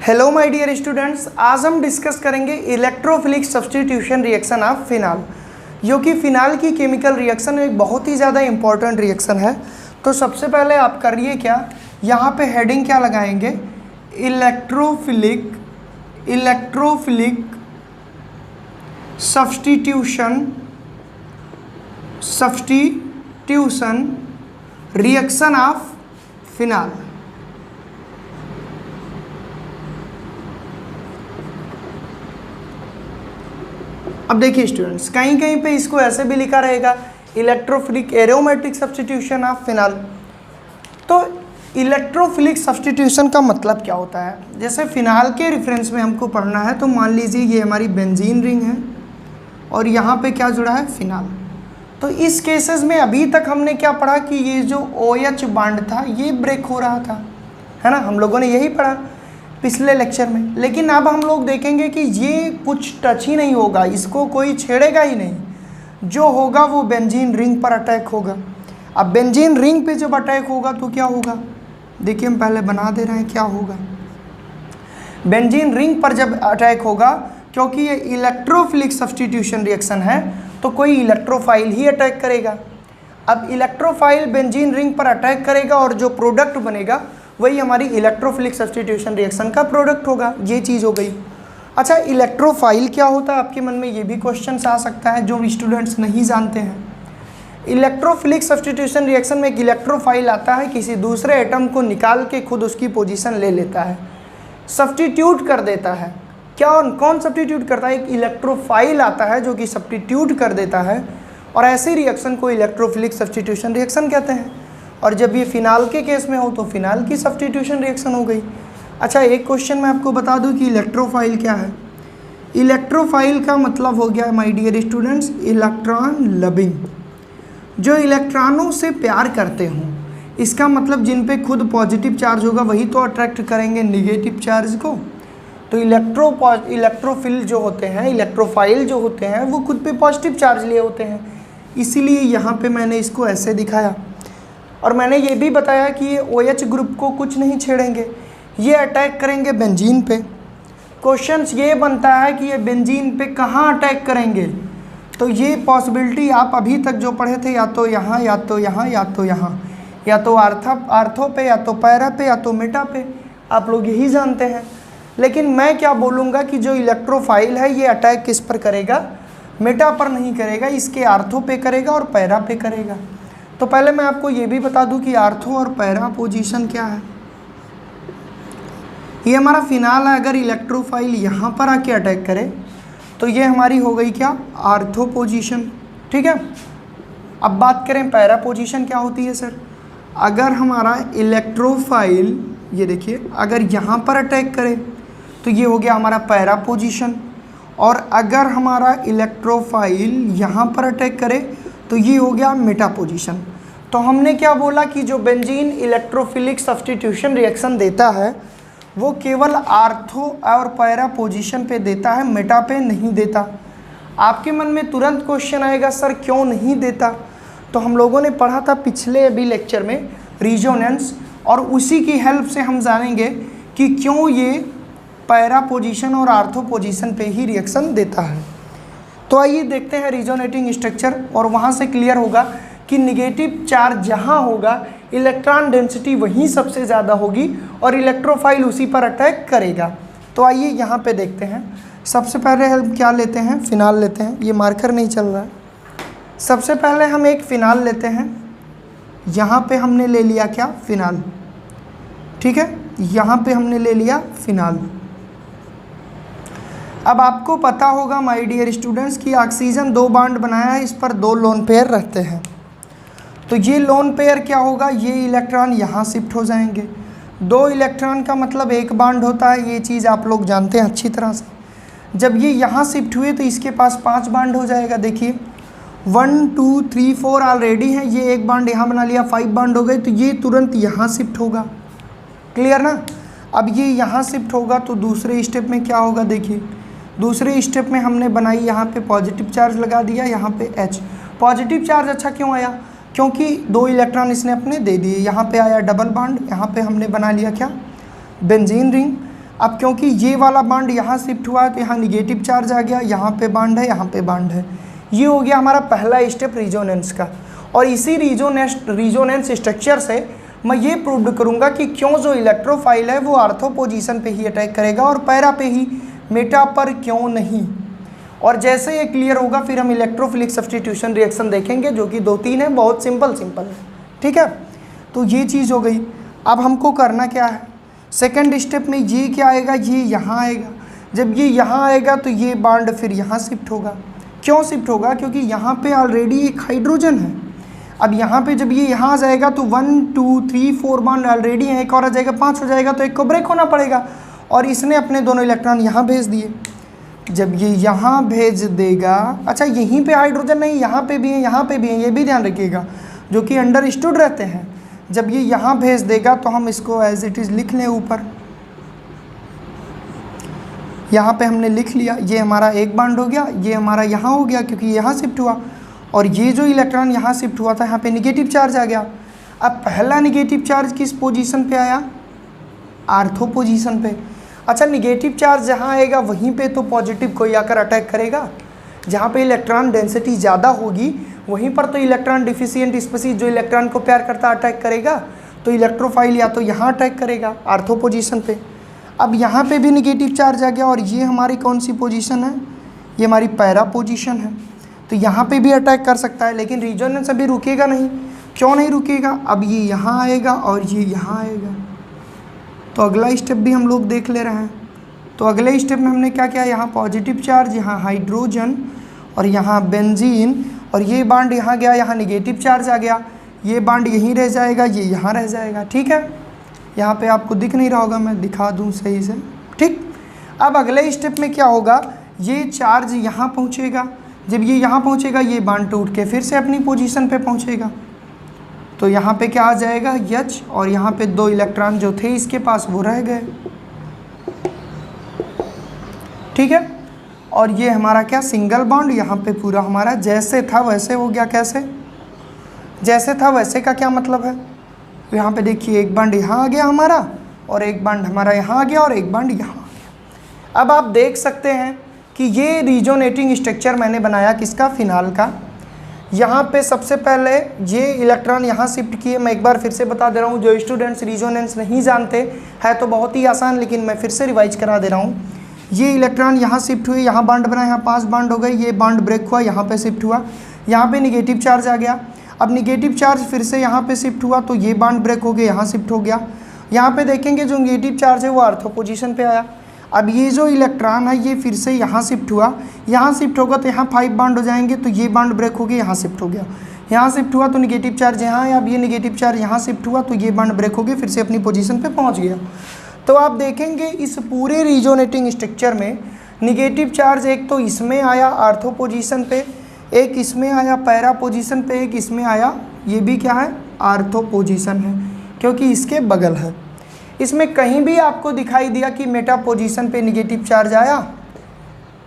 Hello my dear students, आज हम discuss करेंगे electrophilic substitution reaction of phenol, जो कि फिनाल की केमिकल रिएक्शन एक बहुत ही ज़्यादा इंपॉर्टेंट रिएक्शन है। तो सबसे पहले आप करिए क्या, यहाँ पे हेडिंग क्या लगाएंगे, electrophilic substitution reaction of phenol. अब देखिए स्टूडेंट्स, कहीं कहीं पे इसको ऐसे भी लिखा रहेगा electrophilic aromatic substitution of phenol. तो इलेक्ट्रोफिलिक सब्स्टिट्यूशन का मतलब क्या होता है, जैसे फिनाल के रेफरेंस में हमको पढ़ना है तो मान लीजिए ये हमारी बेंजीन रिंग है और यहाँ पे क्या जुड़ा है, फिनाल। तो इस केसेस में अभी तक हमने क्या पढ़ा कि ये जो OH बॉन्ड था ये ब्रेक हो रहा था, है ना, हम लोगों ने यही पढ़ा पिछले लेक्चर में। लेकिन अब हम लोग देखेंगे कि ये कुछ टच ही नहीं होगा, इसको कोई छेड़ेगा ही नहीं, जो होगा वो बेंजीन रिंग पर अटैक होगा। अब बेंजीन रिंग पे जब अटैक होगा तो क्या होगा, देखिए हम पहले बना दे रहे हैं क्या होगा। बेंजीन रिंग पर जब अटैक होगा, क्योंकि ये इलेक्ट्रोफिलिक सब्स्टिट्यूशन रिएक्शन है तो कोई इलेक्ट्रोफाइल ही अटैक करेगा। अब इलेक्ट्रोफाइल बेंजीन रिंग पर अटैक करेगा और जो प्रोडक्ट बनेगा वही हमारी इलेक्ट्रोफिलिक सब्स्टिट्यूशन रिएक्शन का प्रोडक्ट होगा। ये चीज़ हो गई। अच्छा, इलेक्ट्रोफाइल क्या होता है, आपके मन में ये भी क्वेश्चन आ सकता है जो स्टूडेंट्स नहीं जानते हैं। इलेक्ट्रोफिलिक सब्स्टिट्यूशन रिएक्शन में एक इलेक्ट्रोफाइल आता है, किसी दूसरे एटम को निकाल के खुद उसकी पोजीशन ले लेता है, सब्स्टिट्यूट कर देता है। कौन सब्स्टिट्यूट करता है, एक इलेक्ट्रोफाइल आता है जो कि सब्स्टिट्यूट कर देता है, और ऐसी रिएक्शन को इलेक्ट्रोफिलिक सब्स्टिट्यूशन रिएक्शन कहते हैं। और जब ये फिनाल के केस में हो तो फिनाल की सब्स्टिट्यूशन रिएक्शन हो गई। अच्छा, एक क्वेश्चन मैं आपको बता दूं कि इलेक्ट्रोफाइल क्या है। इलेक्ट्रोफाइल का मतलब हो गया my dear students electron loving, जो इलेक्ट्रॉनों से प्यार करते हों। इसका मतलब जिन पे खुद पॉजिटिव चार्ज होगा वही तो अट्रैक्ट करेंगे निगेटिव चार्ज को। तो इलेक्ट्रोफिल जो होते हैं, इलेक्ट्रोफाइल जो होते हैं, वो खुद पे पॉजिटिव चार्ज लिए होते हैं, इसीलिए यहाँ पे मैंने इसको ऐसे दिखाया। और मैंने ये भी बताया कि ये OH ग्रुप को कुछ नहीं छेड़ेंगे, ये अटैक करेंगे बेंजीन पे। क्वेश्चंस ये बनता है कि ये बेंजीन पे कहाँ अटैक करेंगे, तो ये पॉसिबिलिटी आप अभी तक जो पढ़े थे, या तो यहाँ या तो यहाँ या तो यहाँ, या तो आर्थो पे या तो पैरा पे या तो मेटा पे, आप लोग यही जानते हैं। लेकिन मैं क्या बोलूँगा कि जो इलेक्ट्रोफाइल है ये अटैक किस पर करेगा, मेटा पर नहीं करेगा, इसके आर्थो पे करेगा और पैरा पे करेगा। तो पहले मैं आपको ये भी बता दूं कि आर्थो और पैरा पोजीशन क्या है। ये हमारा फिनाल है, अगर इलेक्ट्रोफाइल यहाँ पर आके अटैक करे तो ये हमारी हो गई क्या, आर्थो पोजीशन, ठीक है। अब बात करें पैरा पोजीशन क्या होती है सर, अगर हमारा इलेक्ट्रोफाइल, ये देखिए, अगर यहाँ पर अटैक करे तो ये हो गया हमारा पैरा पोजीशन, और अगर हमारा इलेक्ट्रोफाइल यहाँ पर अटैक करे तो ये हो गया मेटा पोजीशन। तो हमने क्या बोला कि जो बेंजीन इलेक्ट्रोफिलिक सब्स्टिट्यूशन रिएक्शन देता है वो केवल आर्थो और पैरा पोजीशन पे देता है, मेटा पे नहीं देता। आपके मन में तुरंत क्वेश्चन आएगा सर क्यों नहीं देता, तो हम लोगों ने पढ़ा था पिछले अभी लेक्चर में रिजोनेंस, और उसी की हेल्प से हम जानेंगे कि क्यों ये पैरा पोजीशन और आर्थो पोजीशन पे ही रिएक्शन देता है। तो आइए देखते हैं रिजोनेटिंग स्ट्रक्चर, और वहाँ से क्लियर होगा कि निगेटिव चार्ज जहाँ होगा इलेक्ट्रॉन डेंसिटी वहीं सबसे ज़्यादा होगी और इलेक्ट्रोफाइल उसी पर अटैक करेगा। तो आइए यहाँ पे देखते हैं। सबसे पहले हम क्या लेते हैं, फिनाल लेते हैं। ये मार्कर नहीं चल रहा है। सबसे पहले हम एक फिनाल लेते हैं, यहाँ पे हमने ले लिया क्या, फिनाल, ठीक है, यहाँ पे हमने ले लिया फिनाल। अब आपको पता होगा माय डियर स्टूडेंट्स कि ऑक्सीजन 2 बॉन्ड बनाया है, इस पर 2 लोन पेयर रहते हैं। तो ये लोन पेयर क्या होगा, ये इलेक्ट्रॉन यहाँ शिफ्ट हो जाएंगे। 2 इलेक्ट्रॉन का मतलब 1 बॉन्ड होता है, ये चीज़ आप लोग जानते हैं अच्छी तरह से। जब ये यहाँ शिफ्ट हुए तो इसके पास 5 बॉन्ड हो जाएगा। देखिए 1 2 3 4 ऑलरेडी है, ये 1 बॉन्ड यहाँ बना लिया, 5 बॉन्ड हो गए, तो ये तुरंत यहाँ शिफ्ट होगा। क्लियर ना। अब ये यहाँ शिफ्ट होगा तो दूसरे स्टेप में क्या होगा, देखिए दूसरे स्टेप में हमने बनाई, यहाँ पे पॉजिटिव चार्ज लगा दिया, यहाँ पे H पॉजिटिव चार्ज। अच्छा क्यों आया, क्योंकि 2 इलेक्ट्रॉन इसने अपने दे दिए। यहाँ पे आया डबल बॉन्ड, यहाँ पे हमने बना लिया क्या, बेंजीन रिंग। अब क्योंकि ये वाला बॉन्ड यहाँ शिफ्ट हुआ है तो यहाँ निगेटिव चार्ज आ गया, यहाँ पे बॉन्ड है, यहाँ पे बॉन्ड है। ये हो गया हमारा पहला स्टेप रिजोनेंस का। और इसी रिजोनेंस स्ट्रक्चर से मैं ये प्रूव करूँगा कि क्यों जो इलेक्ट्रोफाइल है वो आर्थो पोजीशन पे ही अटैक करेगा और पैरा पे ही, मेटा पर क्यों नहीं। और जैसे ये क्लियर होगा फिर हम इलेक्ट्रोफिलिक सब्स्टिट्यूशन रिएक्शन देखेंगे, जो कि 2-3 है, बहुत सिंपल है। ठीक है, तो ये चीज़ हो गई। अब हमको करना क्या है, सेकंड स्टेप में ये क्या आएगा, ये यहाँ आएगा। जब ये यहाँ आएगा तो ये बॉन्ड फिर यहाँ शिफ्ट होगा। क्यों शिफ्ट होगा, क्योंकि यहाँ पे ऑलरेडी एक हाइड्रोजन है। अब यहाँ पे जब ये यहाँ आ जाएगा तो 1 2 3 4 बॉन्ड ऑलरेडी है, एक और आ जाएगा 5 हो जाएगा, तो एक को ब्रेक होना पड़ेगा। और इसने अपने दोनों इलेक्ट्रॉन यहाँ भेज दिए। जब ये यहाँ भेज देगा, अच्छा यहीं पे हाइड्रोजन नहीं, यहाँ पे भी है, यहाँ पे भी है, ये भी ध्यान रखिएगा, जो कि अंडरस्टूड रहते हैं। जब ये यहाँ भेज देगा तो हम इसको एज इट इज़ लिख लें ऊपर। यहाँ पे हमने लिख लिया, ये हमारा एक बॉन्ड हो गया, ये हमारा यहाँ हो गया क्योंकि यहाँ शिफ्ट हुआ। और ये जो इलेक्ट्रॉन यहाँ शिफ्ट हुआ था, यहाँ पे निगेटिव चार्ज आ गया। अब पहला निगेटिव चार्ज किस पोजीशन पे आया, आर्थो पोजीशन पे। अच्छा, निगेटिव चार्ज जहाँ आएगा वहीं पे तो पॉजिटिव कोई आकर अटैक करेगा। जहाँ पे इलेक्ट्रॉन डेंसिटी ज़्यादा होगी वहीं पर तो इलेक्ट्रॉन डिफिशिएंट स्पीसीज जो इलेक्ट्रॉन को प्यार करता अटैक करेगा। तो इलेक्ट्रोफाइल या तो यहाँ अटैक करेगा आर्थो पोजीशन पे। अब यहाँ पे भी निगेटिव चार्ज आ गया और ये हमारी कौन सी पोजीशन है, ये हमारी पैरा पोजीशन है। तो यहाँ पे भी अटैक कर सकता है, लेकिन रिजोनेंस अभी रुकेगा नहीं। क्यों नहीं रुकेगा, अब ये यहाँ आएगा और ये यहाँ आएगा। तो अगला स्टेप भी हम लोग देख ले रहे हैं। तो अगले स्टेप में हमने क्या किया, यहाँ पॉजिटिव चार्ज, यहाँ हाइड्रोजन और यहाँ बेंजीन, और ये बॉन्ड यहाँ गया, यहाँ निगेटिव चार्ज आ गया। ये बॉन्ड यहीं रह जाएगा, ये यहाँ रह जाएगा। ठीक है, यहाँ पे आपको दिख नहीं रहा होगा, मैं दिखा दूँ सही से। ठीक, अब अगले स्टेप में क्या होगा, ये चार्ज यहाँ पहुँचेगा। जब ये यहाँ पहुँचेगा ये बॉन्ड टूट के फिर से अपनी पोजीशन पे पहुँचेगा। तो यहाँ पे क्या आ जाएगा, H, और यहाँ पे 2 इलेक्ट्रॉन जो थे इसके पास वो रह गए। ठीक है, और ये हमारा क्या, सिंगल बॉन्ड यहाँ पे पूरा हमारा जैसे था वैसे हो गया। कैसे, जैसे था वैसे का क्या मतलब है, तो यहाँ पे देखिए एक बॉन्ड यहाँ आ गया हमारा, और एक बॉन्ड हमारा यहाँ आ गया, और एक बॉन्ड यहाँ आ गया। अब आप देख सकते हैं कि ये रिजोनेटिंग स्ट्रक्चर मैंने बनाया किसका, फिनाल का। यहाँ पे सबसे पहले ये इलेक्ट्रॉन यहाँ शिफ्ट किए। मैं एक बार फिर से बता दे रहा हूँ, जो स्टूडेंट्स रिजोनेंस नहीं जानते है तो बहुत ही आसान, लेकिन मैं फिर से रिवाइज करा दे रहा हूँ। ये इलेक्ट्रॉन यहाँ शिफ्ट हुए, यहाँ बॉन्ड बना, यहाँ 5 बॉन्ड हो गए, ये बॉन्ड ब्रेक हुआ, यहाँ पे शिफ्ट हुआ, यहाँ पे निगेटिव चार्ज आ गया। अब निगेटिव चार्ज फिर से यहाँ पे शिफ्ट हुआ तो ये बॉन्ड ब्रेक हो गया, यहाँ शिफ्ट हो गया। यहाँ पे देखेंगे जो निगेटिव चार्ज है वो आर्थो पोजीशन पे आया। अब ये जो इलेक्ट्रॉन है ये फिर से यहाँ शिफ्ट हुआ, यहाँ शिफ्ट होगा तो यहाँ 5 बॉन्ड हो जाएंगे, तो ये बॉन्ड ब्रेक हो गया, यहाँ शिफ्ट हो गया। यहाँ शिफ्ट हुआ तो निगेटिव चार्ज यहाँ है, अब ये निगेटिव चार्ज यहाँ शिफ्ट हुआ तो ये बॉन्ड ब्रेक हो गया, फिर से अपनी पोजीशन पे पहुँच गया। तो आप देखेंगे इस पूरे रिजोनेटिंग स्ट्रक्चर में निगेटिव चार्ज एक तो इसमें आया आर्थो पोजीशन पे, एक इसमें आया पैरा पोजीशन पे, एक इसमें आया, ये भी क्या है, आर्थो पोजीशन है, क्योंकि इसके बगल है। इसमें कहीं भी आपको दिखाई दिया कि मेटा पोजीशन पे निगेटिव चार्ज आया?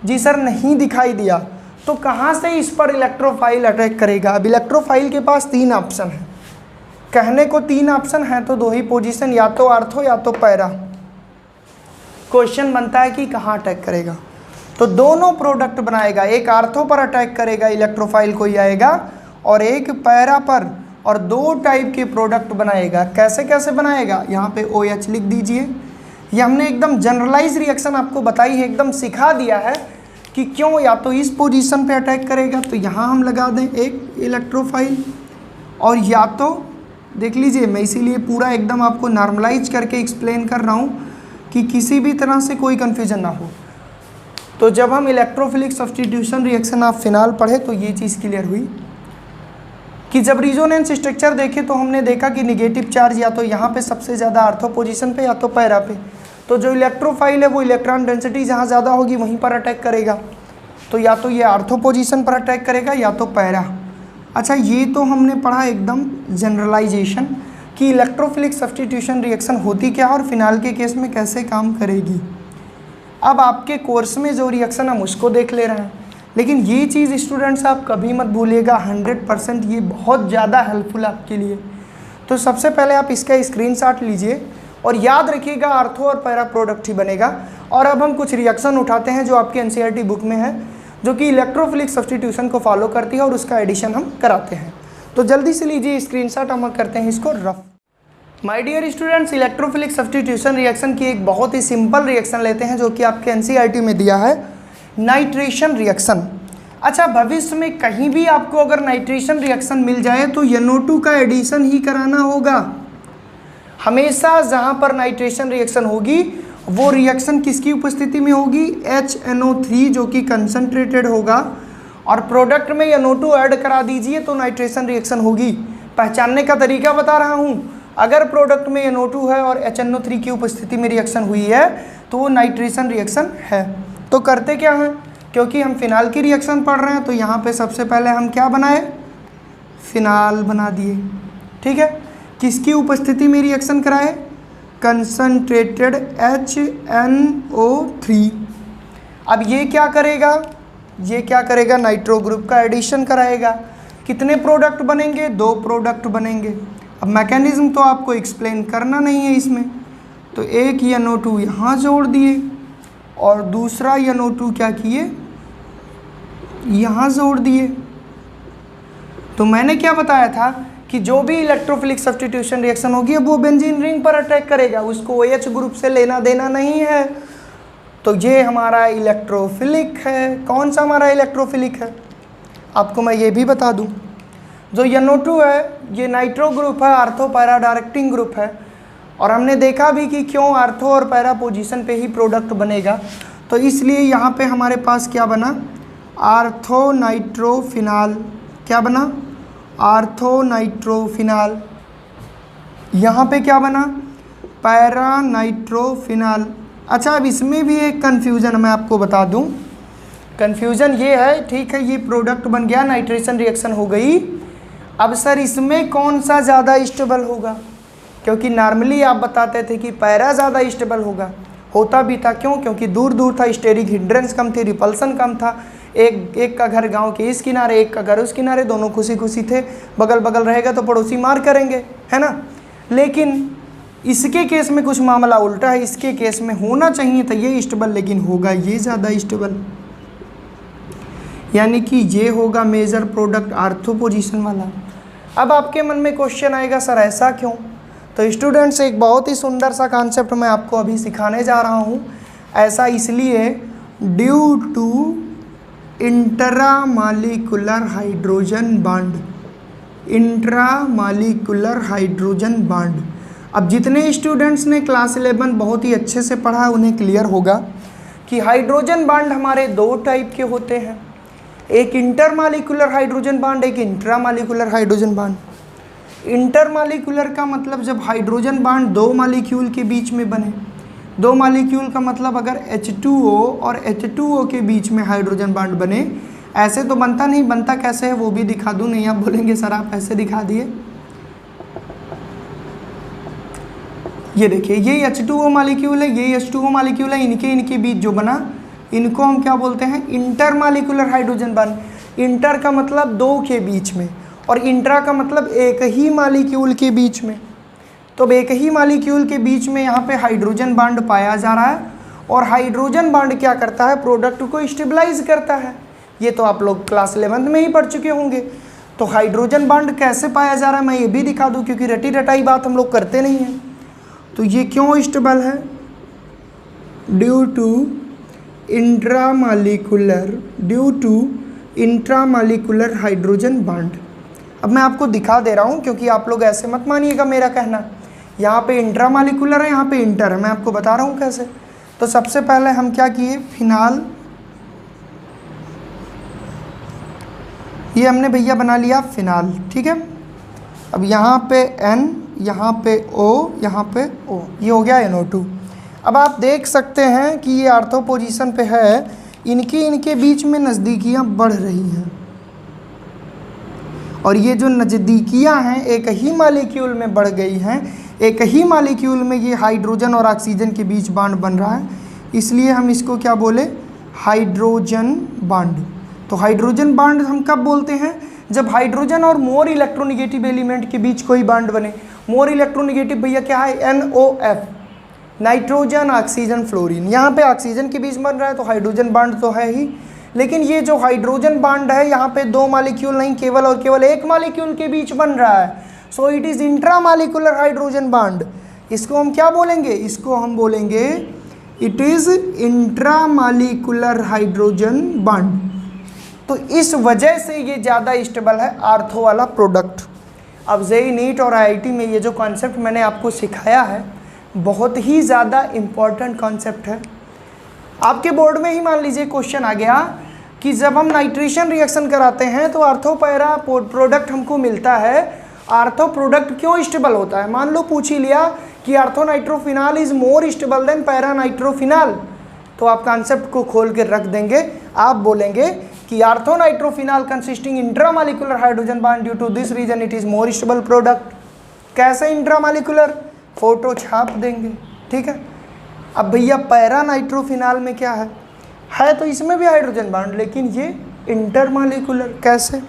जी सर नहीं दिखाई दिया। तो कहाँ से इस पर इलेक्ट्रोफाइल अटैक करेगा? अब इलेक्ट्रोफाइल के पास 3 ऑप्शन है, कहने को 3 ऑप्शन है तो 2 ही पोजीशन, या तो आर्थो या तो पैरा। क्वेश्चन बनता है कि कहाँ अटैक करेगा, तो दोनों प्रोडक्ट बनाएगा, एक आर्थो पर अटैक करेगा इलेक्ट्रोफाइल कोई आएगा, और एक पैरा पर, और 2 टाइप के प्रोडक्ट बनाएगा। कैसे कैसे बनाएगा, यहाँ पे OH लिख दीजिए। ये हमने एकदम जनरलाइज रिएक्शन आपको बताई है, एकदम सिखा दिया है कि क्यों या तो इस पोजीशन पे अटैक करेगा, तो यहाँ हम लगा दें एक इलेक्ट्रोफाइल, और या तो देख लीजिए, मैं इसीलिए पूरा एकदम आपको नॉर्मलाइज करके एक्सप्लेन कर रहा हूँ कि किसी भी तरह से कोई कन्फ्यूजन ना हो। तो जब हम electrophilic substitution reaction of phenol पढ़े तो ये चीज़ क्लियर हुई कि जब रिजोनेंस स्ट्रक्चर देखे तो हमने देखा कि निगेटिव चार्ज या तो यहाँ पे सबसे ज़्यादा आर्थो पोजीशन पे या तो पैरा पे। तो जो इलेक्ट्रोफाइल है वो इलेक्ट्रॉन डेंसिटी जहाँ ज़्यादा होगी वहीं पर अटैक करेगा, तो या तो ये आर्थो पोजीशन पर अटैक करेगा या तो पैरा। अच्छा, ये तो हमने पढ़ा एकदम जनरलाइजेशन कि इलेक्ट्रोफिलिक सब्स्टिट्यूशन रिएक्शन होती क्या और फिनाल के केस में कैसे काम करेगी। अब आपके कोर्स में जो रिएक्शन हम उसको देख ले रहे हैं, लेकिन ये चीज़ स्टूडेंट्स आप कभी मत भूलिएगा, 100% ये बहुत ज़्यादा हेल्पफुल आपके लिए। तो सबसे पहले आप इसका स्क्रीनशॉट लीजिए और याद रखिएगा आर्थो और पैरा प्रोडक्ट ही बनेगा। और अब हम कुछ रिएक्शन उठाते हैं जो आपकी एनसीईआरटी बुक में है, जो कि इलेक्ट्रोफिलिक सब्स्टिट्यूशन को फॉलो करती है और उसका एडिशन हम कराते हैं। तो जल्दी से लीजिए स्क्रीनशॉट, हम करते हैं इसको rough. My dear students, electrophilic substitution reaction की एक बहुत ही सिंपल रिएक्शन लेते हैं जो कि आपके एनसीईआरटी में दिया है, नाइट्रेशन रिएक्शन। अच्छा, भविष्य में कहीं भी आपको अगर नाइट्रेशन रिएक्शन मिल जाए तो NO2 का एडिशन ही कराना होगा। हमेशा जहाँ पर नाइट्रेशन रिएक्शन होगी वो रिएक्शन किसकी उपस्थिति में होगी, HNO3 जो कि कंसंट्रेटेड होगा, और प्रोडक्ट में NO2 ऐड करा दीजिए तो नाइट्रेशन रिएक्शन होगी। पहचानने का तरीका बता रहा हूँ, अगर प्रोडक्ट में NO2 है और HNO3 की उपस्थिति में रिएक्शन हुई है तो वो नाइट्रेशन रिएक्शन है। तो करते क्या हैं, क्योंकि हम फिनाल की रिएक्शन पढ़ रहे हैं तो यहाँ पे सबसे पहले हम क्या बनाए, फिनाल बना दिए। ठीक है, किसकी उपस्थिति में रिएक्शन कराए, कंसंट्रेटेड HNO3। अब ये क्या करेगा, नाइट्रो ग्रुप का एडिशन कराएगा। कितने प्रोडक्ट बनेंगे, 2 प्रोडक्ट बनेंगे। अब मैकेनिज्म तो आपको एक्सप्लेन करना नहीं है इसमें, तो एक NO2 यहाँ जोड़ दिए और दूसरा NO2 क्या किए, यहाँ जोड़ दिए। तो मैंने क्या बताया था कि जो भी इलेक्ट्रोफिलिक सब्स्टिट्यूशन रिएक्शन होगी वो बेंजीन रिंग पर अटैक करेगा, उसको OH ग्रुप से लेना देना नहीं है। तो ये हमारा इलेक्ट्रोफिलिक है। कौन सा हमारा इलेक्ट्रोफिलिक है, आपको मैं ये भी बता दूं, जो NO2 है ये नाइट्रो ग्रुप है, आर्थो पैरा डायरेक्टिंग ग्रुप है। और हमने देखा भी कि क्यों आर्थो और पैरा पोजीशन पे ही प्रोडक्ट बनेगा, तो इसलिए यहाँ पे हमारे पास क्या बना, आर्थो नाइट्रोफिनाल। क्या बना, आर्थो नाइट्रोफिनाल। यहाँ पे क्या बना, पैरा नाइट्रोफिनाल। अच्छा, अब इसमें भी एक कन्फ्यूज़न मैं आपको बता दूँ। कन्फ्यूज़न ये है, ठीक है, ये प्रोडक्ट बन गया, नाइट्रेशन रिएक्शन हो गई। अब सर इसमें कौन सा ज़्यादा स्टेबल होगा, क्योंकि नॉर्मली आप बताते थे कि पैरा ज़्यादा स्टेबल होगा, होता भी था। क्यों, क्योंकि दूर दूर था, स्टेरिक हिंड्रेंस कम थी, रिपल्सन कम था। एक का घर गांव के इस किनारे, एक का घर उस किनारे, दोनों खुशी खुशी थे। बगल बगल रहेगा तो पड़ोसी मार करेंगे, है ना। लेकिन इसके केस में कुछ मामला उल्टा है, इसके केस में होना चाहिए था ये स्टेबल, लेकिन होगा ये ज़्यादा स्टेबल, यानी कि ये होगा मेजर प्रोडक्ट आर्थो पोजीशन वाला। अब आपके मन में क्वेश्चन आएगा, सर ऐसा क्यों। तो स्टूडेंट्स, एक बहुत ही सुंदर सा कॉन्सेप्ट मैं आपको अभी सिखाने जा रहा हूँ। ऐसा इसलिए due to intramolecular hydrogen bond, intramolecular hydrogen bond. अब जितने स्टूडेंट्स ने क्लास 11 बहुत ही अच्छे से पढ़ा है उन्हें क्लियर होगा कि हाइड्रोजन बॉन्ड हमारे 2 टाइप के होते हैं, एक इंटरमॉलिक्यूलर हाइड्रोजन बॉन्ड, एक इंट्रामॉलिक्यूलर हाइड्रोजन बॉन्ड। इंटरमॉलिक्यूलर का मतलब जब हाइड्रोजन बॉन्ड 2 मॉलिक्यूल के बीच में बने। 2 मॉलिक्यूल का मतलब अगर H2O और H2O के बीच में हाइड्रोजन बॉन्ड बने, ऐसे तो बनता नहीं, बनता कैसे है वो भी दिखा दूं। नहीं आप बोलेंगे सर आप ऐसे दिखा दिए, ये देखिए, ये H2O मॉलिक्यूल है, ये H2O मॉलिक्यूल है, इनके बीच जो बना इनको हम क्या बोलते हैं, इंटरमॉलिक्यूलर हाइड्रोजन बॉन्ड। इंटर का मतलब 2 के बीच में और इंट्रा का मतलब एक ही मॉलिक्यूल के बीच में। तो एक ही मॉलिक्यूल के बीच में यहाँ पे हाइड्रोजन बॉन्ड पाया जा रहा है, और हाइड्रोजन बॉन्ड क्या करता है, प्रोडक्ट को स्टेबलाइज करता है। ये तो आप लोग क्लास 11 में ही पढ़ चुके होंगे। तो हाइड्रोजन बॉन्ड कैसे पाया जा रहा है मैं ये भी दिखा दूँ, क्योंकि रटी रटाई बात हम लोग करते नहीं हैं। तो ये क्यों स्टेबल है, due to intramolecular hydrogen bond. अब मैं आपको दिखा दे रहा हूँ, क्योंकि आप लोग ऐसे मत मानिएगा मेरा कहना, यहाँ पे इंट्रामॉलिक्यूलर है, यहाँ पे इंटर है, मैं आपको बता रहा हूँ कैसे। तो सबसे पहले हम क्या किए, फिनाल, ये हमने भैया बना लिया फिनाल, ठीक है। अब यहाँ पे N, यहाँ पे O, यहाँ पे O, ये हो गया NO2। अब आप देख सकते हैं कि ये आर्थो पोजीशन पे है, इनके बीच में नज़दीकियाँ बढ़ रही हैं, और ये जो नज़दीकियाँ हैं एक ही मॉलिक्यूल में बढ़ गई हैं। एक ही मॉलिक्यूल में ये हाइड्रोजन और ऑक्सीजन के बीच बॉन्ड बन रहा है, इसलिए हम इसको क्या बोले, हाइड्रोजन बॉन्ड। तो हाइड्रोजन बॉन्ड हम कब बोलते हैं, जब हाइड्रोजन और मोर इलेक्ट्रोनिगेटिव एलिमेंट के बीच कोई बॉन्ड बने। मोर इलेक्ट्रोनिगेटिव भैया क्या है, NOF, नाइट्रोजन ऑक्सीजन फ्लोरीन। यहाँ पे ऑक्सीजन के बीच बन रहा है तो हाइड्रोजन बॉन्ड तो है ही, लेकिन ये जो हाइड्रोजन बॉन्ड है यहाँ पे 2 मॉलिक्यूल नहीं, केवल और केवल 1 मॉलिक्यूल के बीच बन रहा है। So it is intramolecular hydrogen bond. इसको हम क्या बोलेंगे, इसको हम बोलेंगे it is intramolecular hydrogen bond. तो इस वजह से ये ज़्यादा स्टेबल है आर्थो वाला प्रोडक्ट। अब जेईई नीट और IIT में ये जो कॉन्सेप्ट मैंने आपको सिखाया है बहुत ही ज़्यादा इम्पॉर्टेंट कॉन्सेप्ट है। आपके बोर्ड में ही मान लीजिए क्वेश्चन आ गया कि जब हम नाइट्रेशन रिएक्शन कराते हैं तो आर्थो पैरा प्रोडक्ट हमको मिलता है, आर्थो प्रोडक्ट क्यों स्टेबल होता है। मान लो पूछ ही लिया कि ortho nitrophenol is more stable then para nitrophenol, तो आप कॉन्सेप्ट को खोल के रख देंगे। आप बोलेंगे कि ortho nitrophenol consisting intramolecular hydrogen bond, due to this reason it is more stable product. कैसे इंट्रामॉलिक्यूलर, फोटो छाप देंगे, ठीक है। अब भैया पैरा नाइट्रोफिनॉल में क्या है तो इसमें भी हाइड्रोजन बॉन्ड, लेकिन ये इंटरमॉलिक्यूलर। कैसे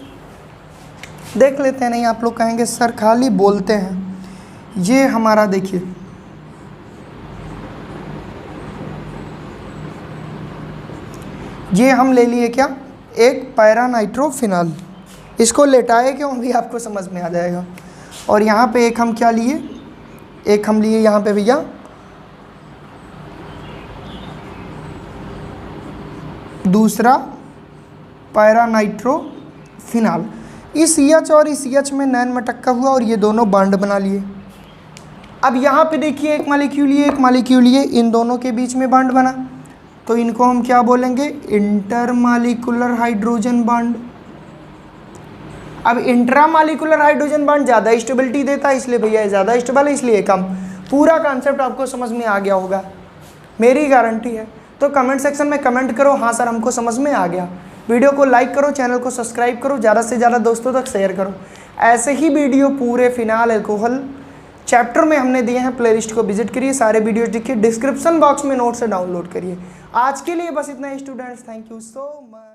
देख लेते हैं। नहीं आप लोग कहेंगे सर खाली बोलते हैं। ये हमारा देखिए, ये हम ले लिए क्या, एक पैरा नाइट्रोफिनॉल, इसको लेटाए क्यों भी आपको समझ में आ जाएगा। और यहाँ पे एक हम क्या लिए, एक हम लिए यहाँ पे भैया दूसरा पैरा नाइट्रोफिनॉल। इस CH और इस CH में नैन में टक्का हुआ और ये दोनों बॉन्ड बना लिए। अब यहाँ पे देखिए एक मॉलिक्यूल ये, एक मॉलिक्यूल ये, इन दोनों के बीच में बॉन्ड बना, तो इनको हम क्या बोलेंगे, इंटरमॉलिक्यूलर हाइड्रोजन बॉन्ड। अब इंट्रामॉलिक्यूलर हाइड्रोजन बॉन्ड ज़्यादा स्टेबिलिटी देता है, इसलिए भैया ज़्यादा स्टेबल है, इसलिए कम। पूरा कॉन्सेप्ट आपको समझ में आ गया होगा, मेरी गारंटी है। तो कमेंट सेक्शन में कमेंट करो हाँ सर हमको समझ में आ गया। वीडियो को लाइक करो, चैनल को सब्सक्राइब करो, ज़्यादा से ज़्यादा दोस्तों तक शेयर करो। ऐसे ही वीडियो पूरे फिनाल अल्कोहल चैप्टर में हमने दिए हैं, प्लेलिस्ट को विजिट करिए, सारे वीडियोस देखिए, डिस्क्रिप्शन बॉक्स में नोट से डाउनलोड करिए। आज के लिए बस इतना ही students, thank you so much.